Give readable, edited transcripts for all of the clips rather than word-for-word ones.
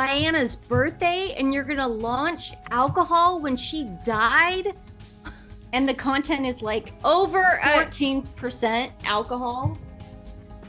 Diana's birthday and you're gonna launch alcohol when she died? And the content is like Over 14% alcohol.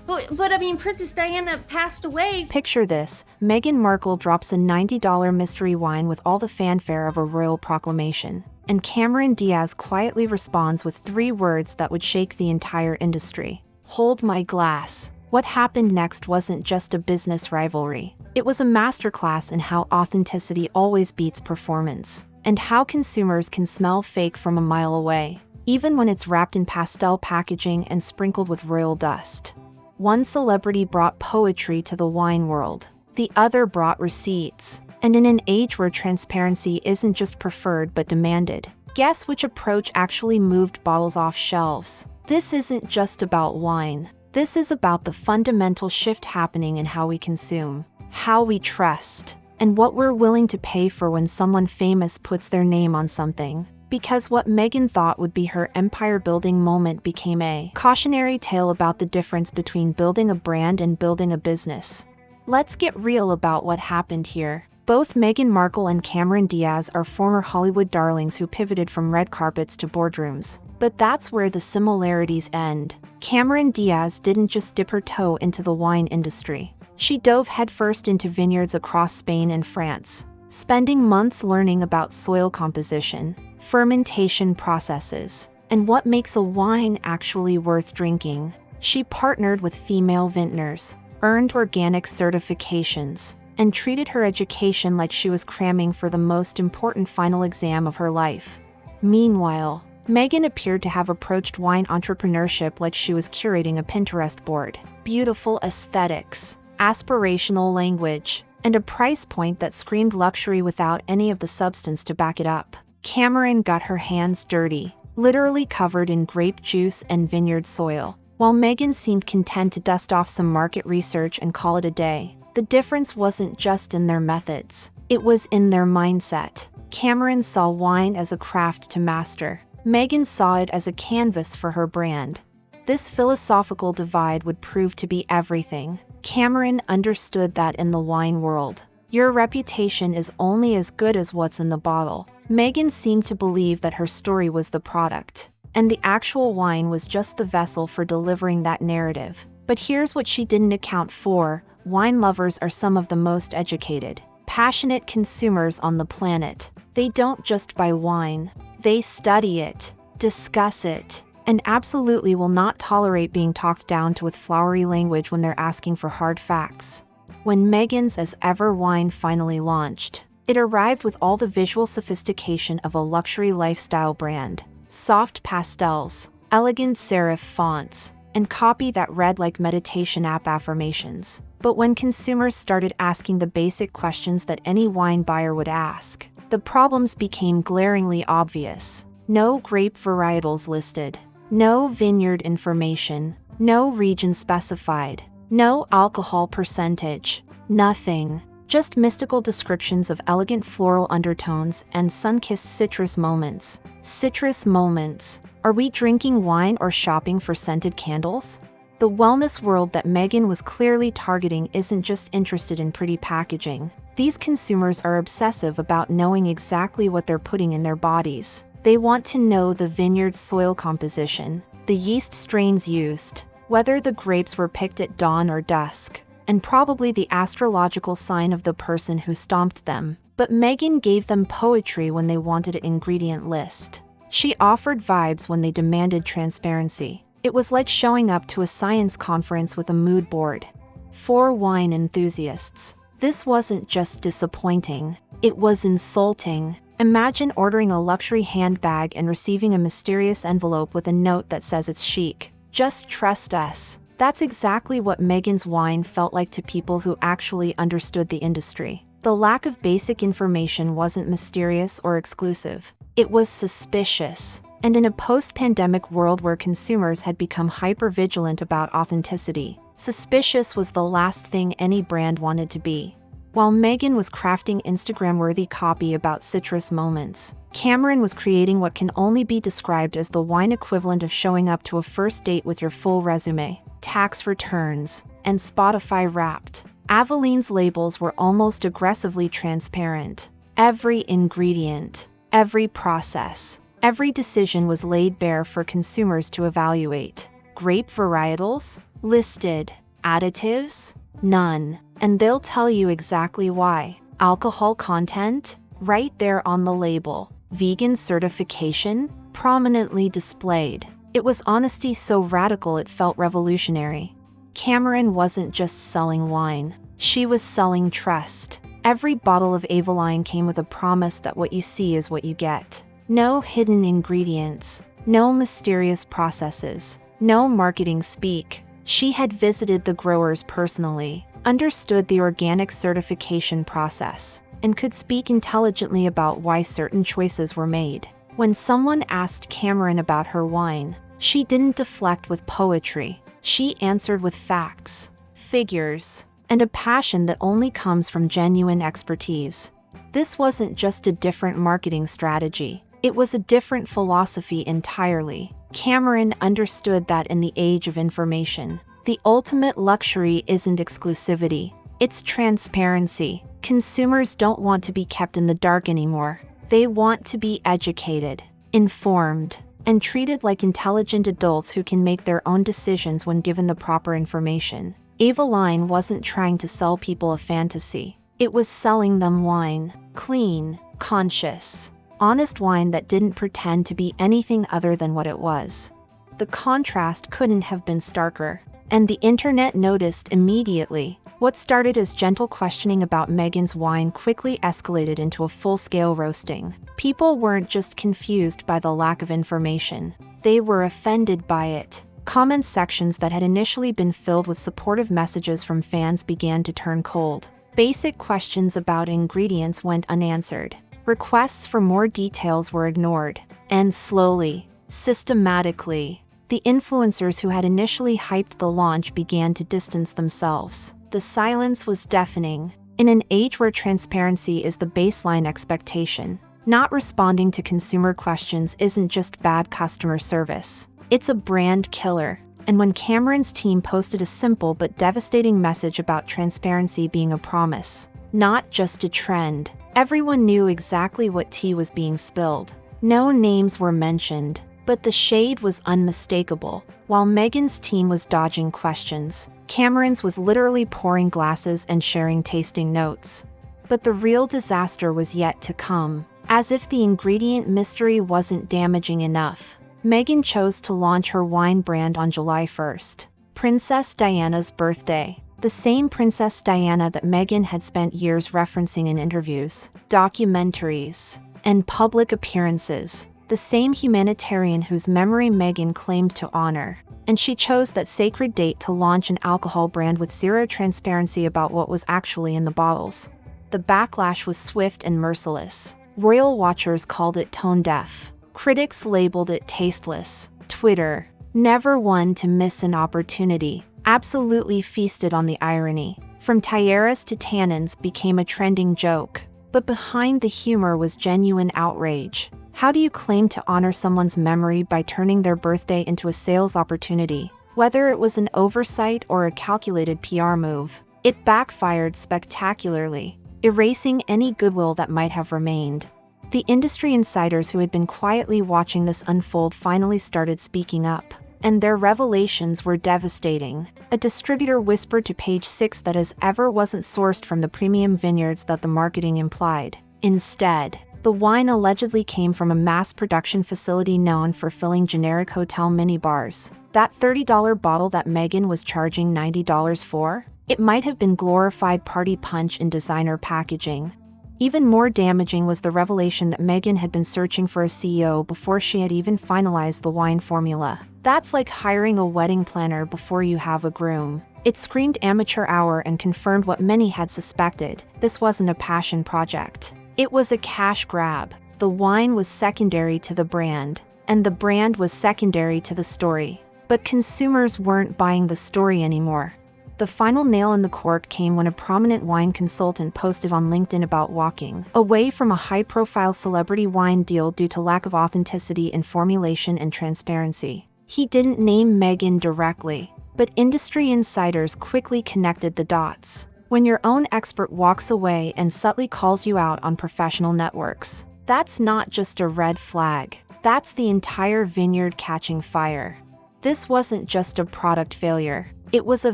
But I mean, Princess Diana passed away. Picture this. Meghan Markle drops a $90 mystery wine with all the fanfare of a royal proclamation. And Cameron Diaz quietly responds with 3 words that would shake the entire industry. Hold my glass. What happened next wasn't just a business rivalry. It was a masterclass in how authenticity always beats performance, and how consumers can smell fake from a mile away, even when it's wrapped in pastel packaging and sprinkled with royal dust. One celebrity brought poetry to the wine world. The other brought receipts. And in an age where transparency isn't just preferred but demanded, guess which approach actually moved bottles off shelves? This isn't just about wine. This is about the fundamental shift happening in how we consume, how we trust, and what we're willing to pay for when someone famous puts their name on something. Because what Meghan thought would be her empire-building moment became a cautionary tale about the difference between building a brand and building a business. Let's get real about what happened here. Both Meghan Markle and Cameron Diaz are former Hollywood darlings who pivoted from red carpets to boardrooms. But that's where the similarities end. Cameron Diaz didn't just dip her toe into the wine industry. She dove headfirst into vineyards across Spain and France, spending months learning about soil composition, fermentation processes, and what makes a wine actually worth drinking. She partnered with female vintners, earned organic certifications, and treated her education like she was cramming for the most important final exam of her life. Meanwhile, Meghan appeared to have approached wine entrepreneurship like she was curating a Pinterest board. Beautiful aesthetics, aspirational language, and a price point that screamed luxury without any of the substance to back it up. Cameron got her hands dirty, literally covered in grape juice and vineyard soil, while Meghan seemed content to dust off some market research and call it a day. The difference wasn't just in their methods, it was in their mindset. Cameron saw wine as a craft to master. Meghan saw it as a canvas for her brand. This philosophical divide would prove to be everything. Cameron understood that in the wine world, your reputation is only as good as what's in the bottle. Meghan seemed to believe that her story was the product, and the actual wine was just the vessel for delivering that narrative. But here's what she didn't account for: wine lovers are some of the most educated, passionate consumers on the planet. They don't just buy wine, they study it, discuss it, and absolutely will not tolerate being talked down to with flowery language when they're asking for hard facts. When Meghan's As Ever wine finally launched, it arrived with all the visual sophistication of a luxury lifestyle brand. Soft pastels, elegant serif fonts, and copy that read like meditation app affirmations. But when consumers started asking the basic questions that any wine buyer would ask, the problems became glaringly obvious. No grape varietals listed, no vineyard information, no region specified, no alcohol percentage, nothing. Just mystical descriptions of elegant floral undertones and sun-kissed citrus moments. Citrus moments. Are we drinking wine or shopping for scented candles? The wellness world that Meghan was clearly targeting isn't just interested in pretty packaging. These consumers are obsessive about knowing exactly what they're putting in their bodies. They want to know the vineyard's soil composition, the yeast strains used, whether the grapes were picked at dawn or dusk, and probably the astrological sign of the person who stomped them. But Meghan gave them poetry when they wanted an ingredient list. She offered vibes when they demanded transparency. It was like showing up to a science conference with a mood board. For wine enthusiasts, this wasn't just disappointing, it was insulting. Imagine ordering a luxury handbag and receiving a mysterious envelope with a note that says it's chic. Just trust us. That's exactly what Meghan's wine felt like to people who actually understood the industry. The lack of basic information wasn't mysterious or exclusive. It was suspicious. And in a post-pandemic world where consumers had become hyper-vigilant about authenticity, suspicious was the last thing any brand wanted to be. While Meghan was crafting Instagram-worthy copy about citrus moments, Cameron was creating what can only be described as the wine equivalent of showing up to a first date with your full resume, tax returns, and Spotify Wrapped. Avaline's labels were almost aggressively transparent. Every ingredient, every process, every decision was laid bare for consumers to evaluate. Grape varietals? Listed. Additives? None. And they'll tell you exactly why. Alcohol content? Right there on the label. Vegan certification? Prominently displayed. It was honesty so radical it felt revolutionary. Cameron wasn't just selling wine. She was selling trust. Every bottle of Avaline came with a promise that what you see is what you get. No hidden ingredients. No mysterious processes. No marketing speak. She had visited the growers personally, understood the organic certification process, and could speak intelligently about why certain choices were made. When someone asked Cameron about her wine, she didn't deflect with poetry. She answered with facts, figures, and a passion that only comes from genuine expertise. This wasn't just a different marketing strategy. It was a different philosophy entirely. Cameron understood that in the age of information, the ultimate luxury isn't exclusivity, it's transparency. Consumers don't want to be kept in the dark anymore. They want to be educated, informed, and treated like intelligent adults who can make their own decisions when given the proper information. Avaline wasn't trying to sell people a fantasy. It was selling them wine. Clean, conscious, honest wine that didn't pretend to be anything other than what it was. The contrast couldn't have been starker, and the internet noticed immediately. What started as gentle questioning about Meghan's wine quickly escalated into a full-scale roasting. People weren't just confused by the lack of information. They were offended by it. Comment sections that had initially been filled with supportive messages from fans began to turn cold. Basic questions about ingredients went unanswered. Requests for more details were ignored. And slowly, systematically, the influencers who had initially hyped the launch began to distance themselves. The silence was deafening. In an age where transparency is the baseline expectation, not responding to consumer questions isn't just bad customer service. It's a brand killer. And when Cameron's team posted a simple but devastating message about transparency being a promise, not just a trend, everyone knew exactly what tea was being spilled. No names were mentioned, but the shade was unmistakable. While Meghan's team was dodging questions, Cameron's was literally pouring glasses and sharing tasting notes. But the real disaster was yet to come. As if the ingredient mystery wasn't damaging enough, Meghan chose to launch her wine brand on July 1st, Princess Diana's birthday. The same Princess Diana that Meghan had spent years referencing in interviews, documentaries, and public appearances. The same humanitarian whose memory Meghan claimed to honor. And she chose that sacred date to launch an alcohol brand with zero transparency about what was actually in the bottles. The backlash was swift and merciless. Royal watchers called it tone-deaf. Critics labeled it tasteless. Twitter, never one to miss an opportunity, absolutely feasted on the irony. From tiaras to tannins became a trending joke. But behind the humor was genuine outrage. How do you claim to honor someone's memory by turning their birthday into a sales opportunity? Whether it was an oversight or a calculated PR move, it backfired spectacularly, erasing any goodwill that might have remained. The industry insiders who had been quietly watching this unfold finally started speaking up, and their revelations were devastating. A distributor whispered to Page 6 that as ever wasn't sourced from the premium vineyards that the marketing implied. Instead, the wine allegedly came from a mass production facility known for filling generic hotel minibars. That $30 bottle that Meghan was charging $90 for? It might have been glorified party punch in designer packaging. Even more damaging was the revelation that Meghan had been searching for a CEO before she had even finalized the wine formula. That's like hiring a wedding planner before you have a groom. It screamed amateur hour and confirmed what many had suspected. This wasn't a passion project. It was a cash grab. The wine was secondary to the brand, and the brand was secondary to the story. But consumers weren't buying the story anymore. The final nail in the court came when a prominent wine consultant posted on LinkedIn about walking away from a high-profile celebrity wine deal due to lack of authenticity in formulation and transparency. He didn't name Meghan directly, but industry insiders quickly connected the dots. When your own expert walks away and subtly calls you out on professional networks, that's not just a red flag. That's the entire vineyard catching fire. This wasn't just a product failure. It was a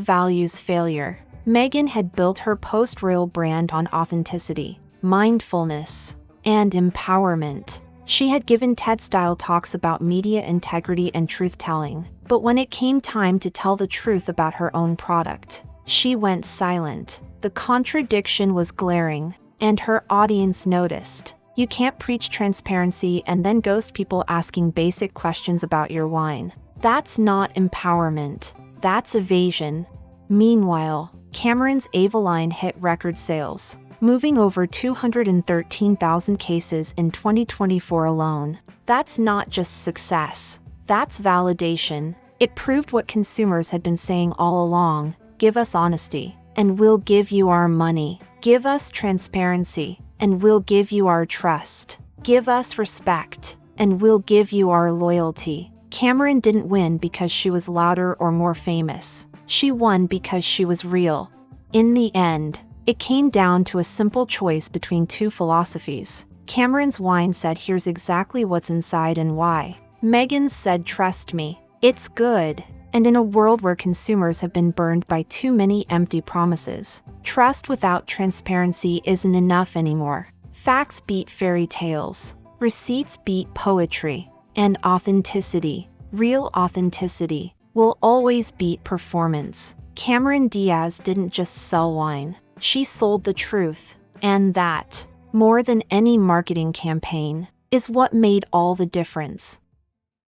values failure. Meghan had built her post-royal brand on authenticity, mindfulness, and empowerment. She had given TED-style talks about media integrity and truth-telling, but when it came time to tell the truth about her own product, she went silent. The contradiction was glaring, and her audience noticed. You can't preach transparency and then ghost people asking basic questions about your wine. That's not empowerment. That's evasion. Meanwhile, Cameron's Avaline hit record sales, moving over 213,000 cases in 2024 alone. That's not just success. That's validation. It proved what consumers had been saying all along. Give us honesty, and we'll give you our money. Give us transparency, and we'll give you our trust. Give us respect, and we'll give you our loyalty. Cameron didn't win because she was louder or more famous. She won because she was real. In the end, it came down to a simple choice between two philosophies. Cameron's wine said, here's exactly what's inside and why. Meghan's said, trust me, it's good. And in a world where consumers have been burned by too many empty promises, trust without transparency isn't enough anymore. Facts beat fairy tales. Receipts beat poetry. And authenticity, real authenticity, will always beat performance. Cameron Diaz didn't just sell wine. She sold the truth. And that, more than any marketing campaign, is what made all the difference.